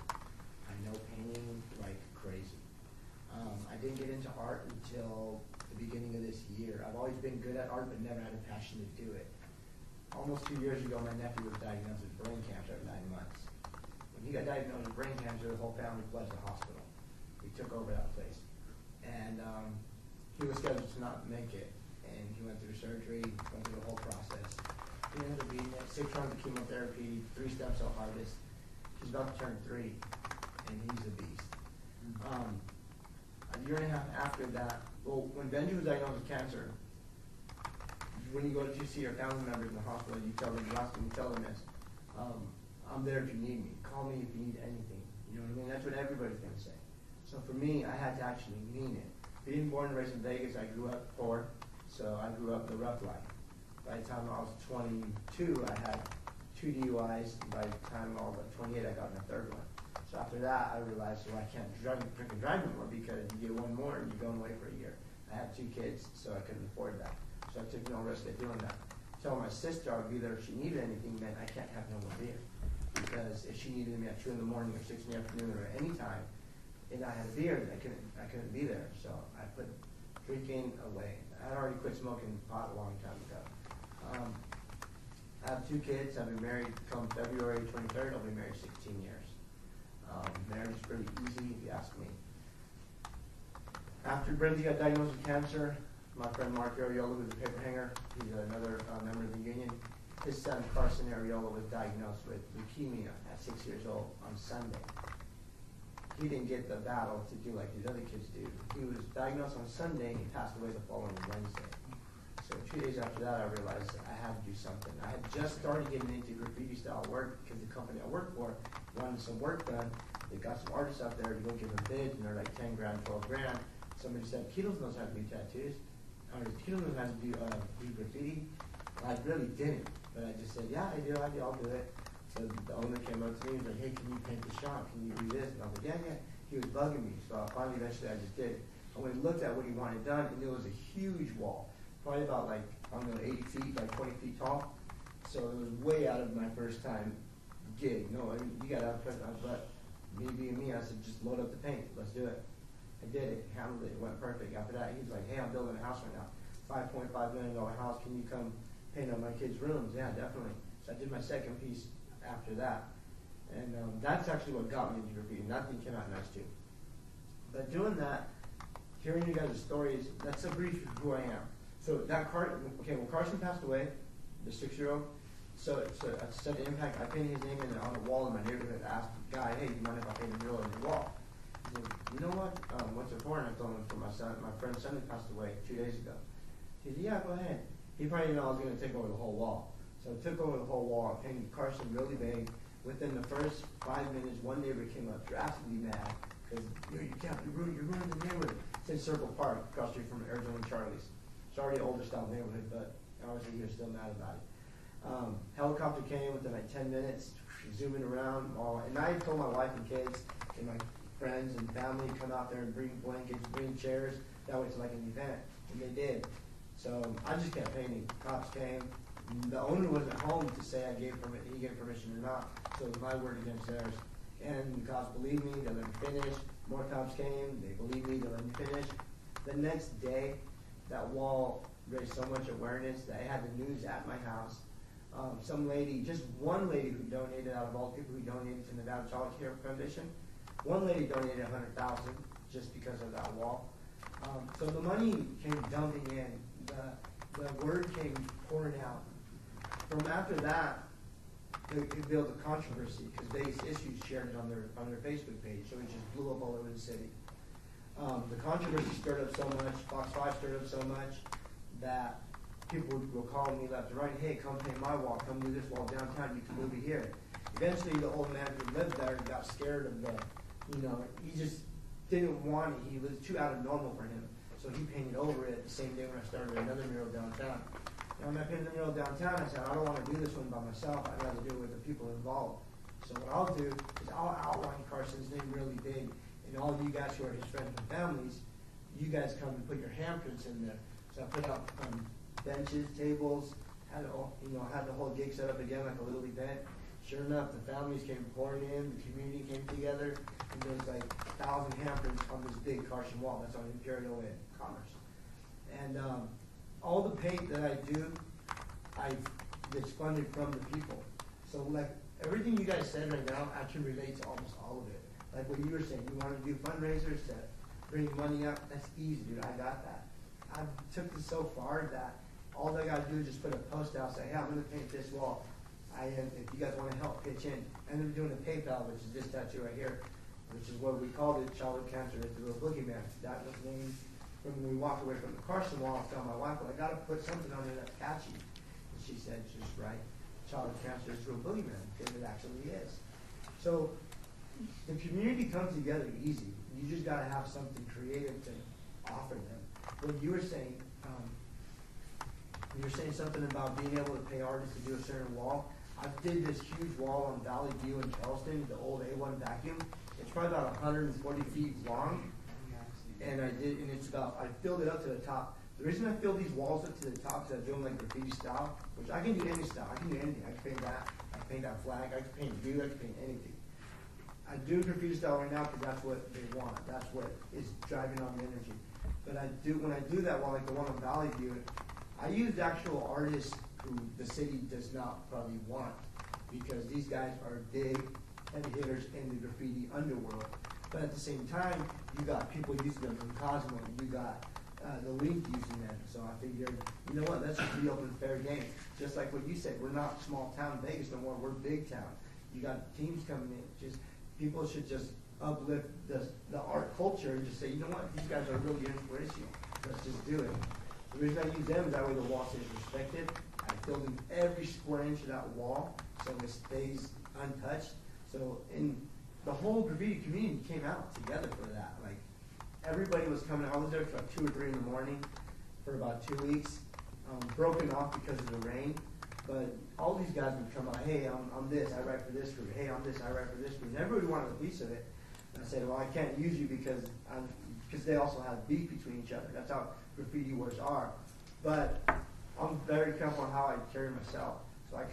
I know painting like crazy. I didn't get into art until the beginning of this year. I've always been good at art, but never had a passion to do it. Almost 2 years ago, my nephew was diagnosed with brain cancer at 9 months. When he got diagnosed with brain cancer, the whole family fled to the hospital. We took over that place. And he was scheduled to not make it. And he went through surgery, went through the whole process. He ended up being 6 rounds of chemotherapy, 3 stem cell harvest. He's about to turn 3, and he's a beast. A year and a half after that, well, when Benji was diagnosed with cancer, when you go to see your family members in the hospital, you tell them, you ask them, you tell them this, I'm there if you need me. Call me if you need anything. You know what I mean? That's what everybody's going to say. So for me, I had to actually mean it. Being born and raised in Vegas, I grew up poor. So I grew up the rough life. By the time I was 22, I had 2 DUIs. By the time I was 28, I got my 3rd one. So after that, I realized, well, I can't drink and drive anymore because you get one more and you're going away for a year. I had 2 kids, so I couldn't afford that. So I took no risk of doing that. Telling my sister I would be there if she needed anything meant I can't have no more beer. Because if she needed me at 2 in the morning or 6 in the afternoon or any time, and I had a beer, I couldn't be there. So I put drinking away. I had already quit smoking pot a long time ago. I have 2 kids. I've been married come February 23rd. I'll be married 16 years. Marriage is pretty easy if you ask me. After Brinzy got diagnosed with cancer, my friend Mark Ariola, who's a paper hanger, he's another member of the union, his son Carson Ariola was diagnosed with leukemia at 6 years old on Sunday. He didn't get the battle to do like these other kids do. He was diagnosed on Sunday and he passed away the following Wednesday. So 2 days after that, I realized I had to do something. I had just started getting into graffiti style work because the company I worked for wanted some work done. They got some artists out there to go give them bids and they're like 10 grand, 12 grand. Somebody said, Kitos knows how to do tattoos. Or Kitos knows how to do graffiti. And I really didn't. But I just said, yeah, I do, I'll do it. So the owner came up to me and was like, hey, can you paint the shop? Can you do this? And I was like, yeah. He was bugging me. So finally, eventually, I just did it. I went and looked at what he wanted done, and it was a huge wall. Probably about like, I don't know, 80 feet, like 20 feet tall. So it was way out of my first time gig. No, I mean, you got to have, but me being me, I said, just load up the paint. Let's do it. I did it, handled it, it went perfect. After that, he was like, hey, I'm building a house right now. $5.5 million house. Can you come paint on my kids' rooms? Yeah, definitely. So I did my second piece after that. And that's actually what got me into graffiti. Nothing came out nice too. But doing that, hearing you guys' stories, that's a brief of who I am. So that when Carson passed away, the 6-year-old, so I said the impact, I painted his name on a wall in my neighborhood. I asked the guy, hey, do you mind if I paint a mural on your wall? He said, you know what, what's it for? And I told him for my son, my friend's son who passed away 2 days ago. He said, yeah, go ahead. He probably didn't know I was going to take over the whole wall. So I took over the whole wall, I painted Carson really big. Within the first 5 minutes, one neighbor came up drastically mad because you ruined the neighborhood. It's in Circle Park, across the street from Arizona Charlie's. It's already an older style neighborhood, but obviously he was still mad about it. Helicopter came within like 10 minutes, zooming around. And I told my wife and kids and my friends and family to come out there and bring blankets, bring chairs. That was like an event, and they did. So I just kept painting. Cops came. The owner wasn't home to say he gave permission or not. So it was my word against theirs. And the cops believed me, they let me finish. More cops came, they believed me, they let me finish. The next day, that wall raised so much awareness that I had the news at my house. Some lady, just one lady who donated, out of all the people who donated to Nevada Child Care Foundation, one lady donated $100,000 just because of that wall. So the money came dumping in. The word came pouring out. From after that, it built a controversy because Vegas Issues shared it on their Facebook page, so it just blew up all over the city. The controversy stirred up so much, Fox 5 stirred up so much, that people were calling me left and right, hey, come paint my wall, come do this wall downtown, you can move it here. Eventually, the old man who lived there got scared of he just didn't want it. He was too out of normal for him. So he painted over it the same day when I started another mural downtown. And when I painted the mural downtown, I said, I don't want to do this one by myself. I'd rather do it with the people involved. So what I'll do is I'll outline Carson's name really big, and all of you guys who are his friends and families, you guys come and put your handprints in there. So I put out benches, tables, had the whole gig set up again like a little event. Sure enough, the families came pouring in, the community came together, and there was like 1,000 handprints on this big Carson wall. That's on Imperial and Commerce. And all the paint that I do, it's funded from the people. So like everything you guys said right now actually relates to almost all of it. Like what you were saying, you want to do fundraisers to bring money up, that's easy, dude, I got that. I took this so far that all I got to do is just put a post out, say, hey, I'm going to paint this wall. If you guys want to help, pitch in. And then doing a PayPal, which is this tattoo right here, which is what we called it, childhood cancer, it's the little boogeyman. That was named when we walked away from the Carson wall. I told my wife, well, I got to put something on there that's catchy. And she said, just right, childhood cancer is the little boogeyman, because it actually is. So the community comes together easy. You just got to have something creative to offer them. When you were saying, something about being able to pay artists to do a certain wall. I did this huge wall on Valley View in Charleston, the old A1 vacuum. It's probably about 140 feet long, and I filled it up to the top. The reason I fill these walls up to the top is I do them like graffiti style, which I can do any style. I can do anything. I can paint that. I can paint that flag. I can paint you. I can paint anything. I do graffiti style right now because that's what they want. That's what is driving on the energy. But when I do that wall, like the one on Valley View, I used actual artists who the city does not probably want, because these guys are big heavy hitters in the graffiti underworld. But at the same time, you got people using them from Cosmo, you got the Link using them. So I figured, you know what, let's just be open, fair game. Just like what you said, we're not small town Vegas no more, we're big town. You got teams coming in. People should just uplift the art culture and just say, you know what, these guys are really inspirational. Let's just do it. The reason I use them is that way the wall stays respected. I filled in every square inch of that wall so it stays untouched. So the whole graffiti community came out together for that. Like everybody was coming. I was there for like 2 or 3 in the morning for about 2 weeks, broken off because of the rain. But all these guys would come out, hey, I'm this, I write for this group. Hey, I'm this, I write for this group. And everybody wanted a piece of it. And I said, well, I can't use you because they also have beef between each other. That's how graffiti wars are. But I'm very careful on how I carry myself. So I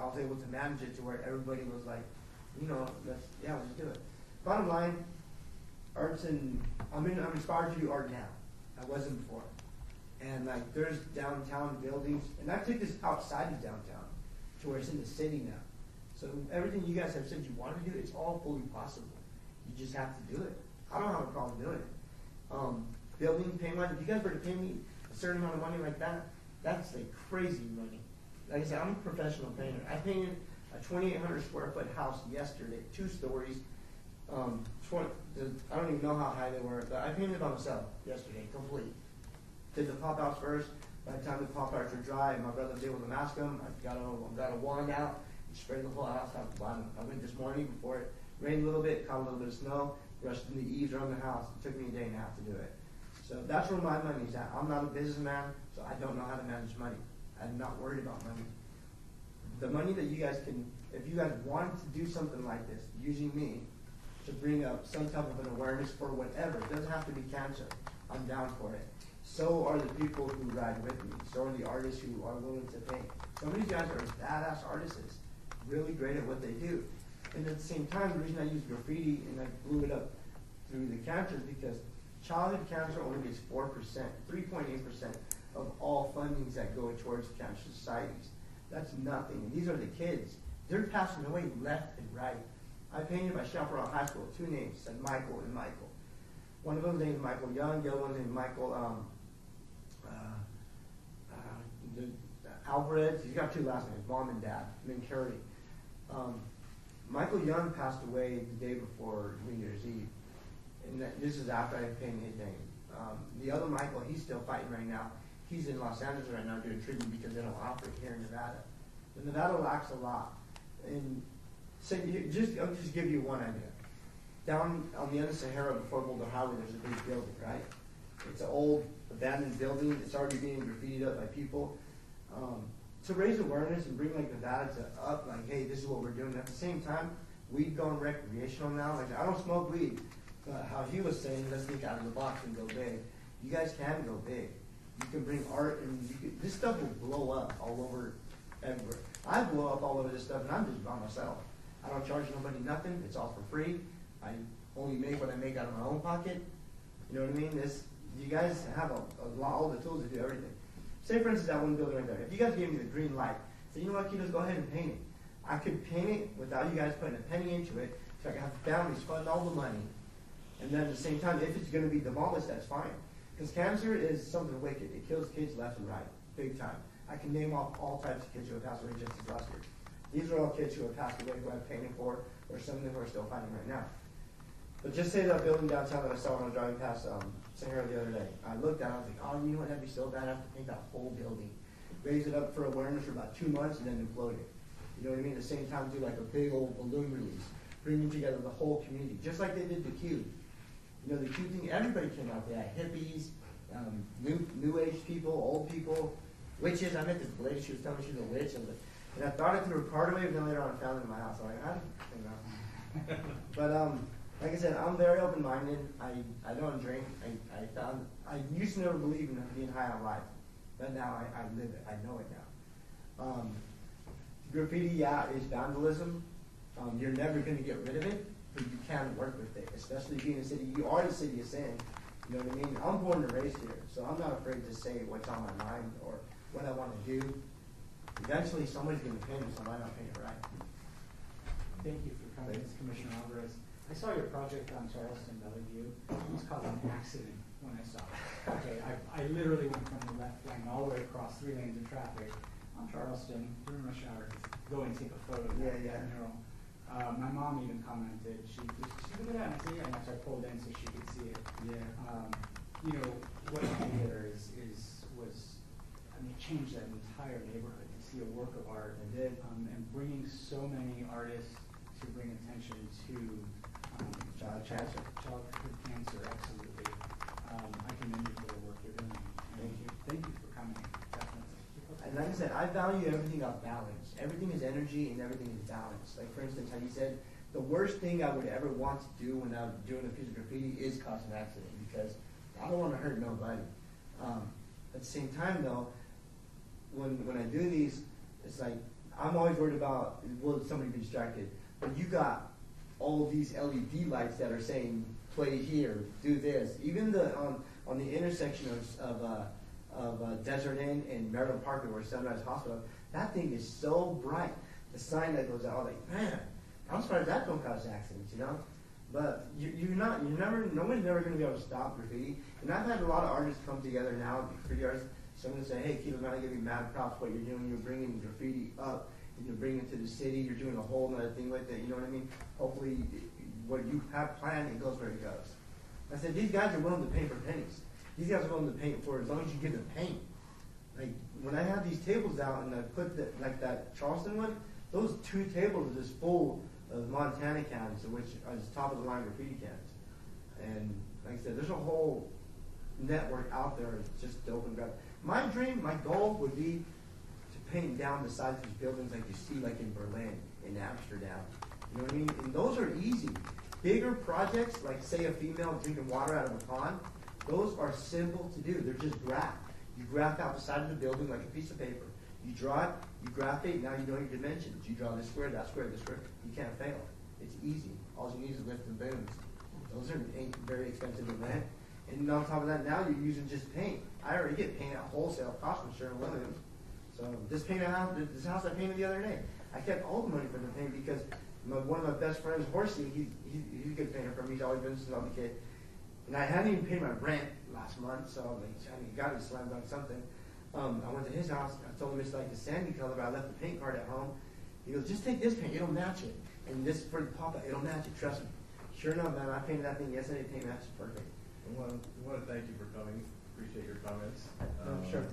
was able to manage it to where everybody was like, you know, let's do it. Bottom line, I'm inspired to do art now. I wasn't before. And like there's downtown buildings, and I took this outside of downtown to where it's in the city now. So everything you guys have said you want to do, it's all fully possible. You just have to do it. I don't have a problem doing it. Building, paying money. If you guys were to pay me a certain amount of money like that, that's like crazy money. Like I said, I'm a professional painter. I painted a 2,800 square foot house yesterday, 2 stories. I don't even know how high they were, but I painted it by myself yesterday, complete. Did the pop outs first. By the time the pop outs were dry, my brother was able to mask them. I got a wand out and sprayed the whole house out the bottom. I went this morning before it rained a little bit, caught a little bit of snow, rushed in the eaves around the house. It took me a day and a half to do it. So that's where my money's at. I'm not a businessman, so I don't know how to manage money. I'm not worried about money. The money that you guys can, if you guys want to do something like this, using me to bring up some type of an awareness for whatever, it doesn't have to be cancer. I'm down for it. So are the people who ride with me. So are the artists who are willing to paint. Some of these guys are badass artists, really great at what they do. And at the same time, the reason I use graffiti and I blew it up through the cancer is because childhood cancer only gets 4%, 3.8% of all fundings that go towards cancer societies. That's nothing. And these are the kids. They're passing away left and right. I painted by Chaparral High School, 2 names, said Michael and Michael. One of them named Michael Young, the other one named Michael Alvarez. He's got 2 last names, mom and dad, named Carey. Michael Young passed away the day before New Year's Eve. And this is after I painted his name. The other Michael, he's still fighting right now. He's in Los Angeles right now doing treatment because they don't offer it here in Nevada. But Nevada lacks a lot. And so I'll just give you one idea. Down on the end of Sahara before Boulder Highway, there's a big building, right? It's an old abandoned building. It's already being graffitied up by people. To raise awareness and bring like Nevada up, like, hey, this is what we're doing. At the same time, weed going recreational now. Like, I don't smoke weed. But how he was saying, let's think out of the box and go big. You guys can go big. You can bring art, and this stuff will blow up all over everywhere. I blow up all over this stuff, and I'm just by myself. I don't charge nobody nothing. It's all for free. I only make what I make out of my own pocket. You know what I mean? You guys have all the tools to do everything. Say, for instance, that one building right there. If you guys gave me the green light, say, you know what, kiddos, go ahead and paint it. I could paint it without you guys putting a penny into it, so I can have families fund all the money. And then at the same time, if it's going to be demolished, that's fine. Because cancer is something wicked. It kills kids left and right, big time. I can name off all types of kids who have passed away just as last year. These are all kids who have passed away who I've painted for, or some of them who are still fighting right now. But just say that building downtown that I saw when I was driving past Sahara the other day. I looked at it, I was like, oh, you know what, that'd be so bad, I have to paint that whole building. Raise it up for awareness for about 2 months and then implode it. You know what I mean? At the same time, do like a big old balloon release, bringing together the whole community, just like they did the Cube. You know, the Cube thing, everybody came out there, hippies, new age people, old people, witches. I met this lady, she was telling me she was a witch, and I thought it through part of it, and then later on I found it in my house. I'm like, I don't know. But like I said, I'm very open-minded. I don't drink. I used to never believe in being high on life, but now I live it. I know it now. Graffiti, yeah, is vandalism. You're never going to get rid of it, but you can work with it, especially being a city. You are the city of sin. You know what I mean? I'm born and raised here, so I'm not afraid to say what's on my mind or what I want to do. Eventually, somebody's going to paint it, so I might not paint it right. Thank you for coming, Commissioner Alvarez. I saw your project on Charleston Bellevue. It was called an accident when I saw it. Okay, I literally went from the left lane all the way across 3 lanes of traffic on Charleston during rush hour to go and take a photo of that mural. My mom even commented, she looked at it and see it, and I pulled in so she could see it. Yeah. You know, what you did there it changed that entire neighborhood. You see a work of art, and bringing so many artists to bring attention to childhood cancer, absolutely. I commend you for the work you're doing. Thank you for coming, definitely. And like I I said, I value everything off balance. Everything is energy and everything is balance. Like for instance, how you said, the worst thing I would ever want to do when I'm doing a piece of graffiti is cause an accident because I don't want to hurt nobody. At the same time though, when I do these, it's like, I'm always worried about, will somebody be distracted? But you got all these LED lights that are saying, play here, do this. Even the on the intersection of Desert Inn and Merrill Parkway where Sunrise Hospital, that thing is so bright. The sign that goes out, like, man, I'm surprised that don't cause accidents, you know? But nobody's never going to be able to stop graffiti. And I've had a lot of artists come together now, graffiti artists. Someone say, hey, Kilo, man, I give you mad props what you're doing. You're bringing graffiti up, and you're bringing it to the city. You're doing a whole other thing with it. You know what I mean? Hopefully, what you have planned, it goes where it goes. I said, these guys are willing to pay for pennies. These guys are willing to pay for as long as you give them paint. Like, when I have these tables out and I put like that Charleston one, those 2 tables are just full of Montana cans, which are just top of the line graffiti cans. And like I said, there's a whole network out there. It's just dope and grab. My dream, my goal would be to paint down the sides of these buildings like you see like in Berlin, in Amsterdam. You know what I mean? And those are easy. Bigger projects, like say a female drinking water out of a pond, those are simple to do. They're just graph. You graph out the side of the building like a piece of paper. You draw it, you graph it, now you know your dimensions. You draw this square, that square, this square. You can't fail. It's easy. All you need is lift and booms. Those ain't very expensive to rent. And on top of that, now you're using just paint. I already get paint at wholesale cost from Sherwin-Williams. So this house I painted the other day, I kept all the money for the paint because one of my best friends, Horsey, he's a good painter for me. He's always been since I was a kid. And I hadn't even paid my rent last month, so I got to slam dunk something. I went to his house. I told him it's like the sandy color, but I left the paint card at home. He goes, just take this paint. It'll match it. And this for the pop-up, it'll match it. Trust me. Sure enough, man, I painted that thing yesterday. The paint matches perfect. We want to thank you for coming. Appreciate your comments. Sure.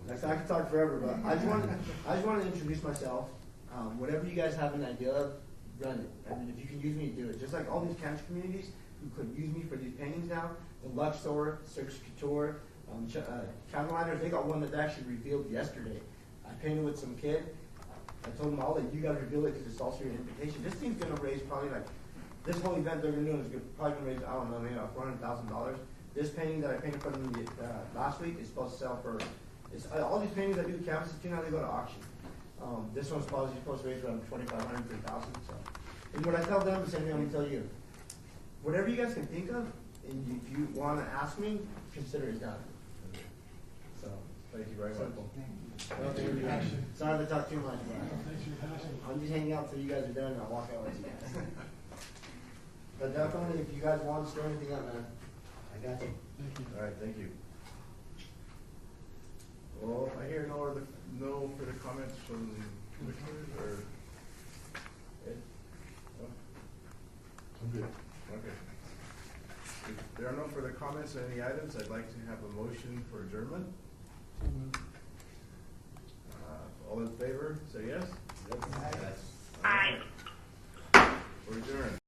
Like, I could talk forever, but I just want to introduce myself. Whatever you guys have an idea of, run it. I mean, if you can use me, do it. Just like all these cancer communities who could use me for these paintings now, the Luxor, Circus Couture, Candlelighters, they got one that they actually revealed yesterday. I painted with some kid. I told them all that you got to reveal it because it's also your invitation. This thing's going to raise probably like, this whole event they're going to do is probably going to raise, I don't know, maybe about $400,000. This painting that I painted for them last week is supposed to sell for, all these paintings I do the canvases, you know how they go to auction. This one's probably supposed to raise around $2,500, $3,000. So, and what I tell them, the same thing I'm going to tell you. Whatever you guys can think of, and if you want to ask me, consider it done. So, thank you very much. Simple. Well, thank you. Sorry to talk too much, but I'm just hanging out till you guys are done and I'll walk out with you guys. But definitely, if you guys want to stir anything up, man, I got you. Thank you. All right, thank you. Well, I hear no further comments from commissioners or Ed? No? I'm good. Okay. If there are no further comments on any items, I'd like to have a motion for adjournment. All in favor, say yes? Yes. Aye. We're adjourned.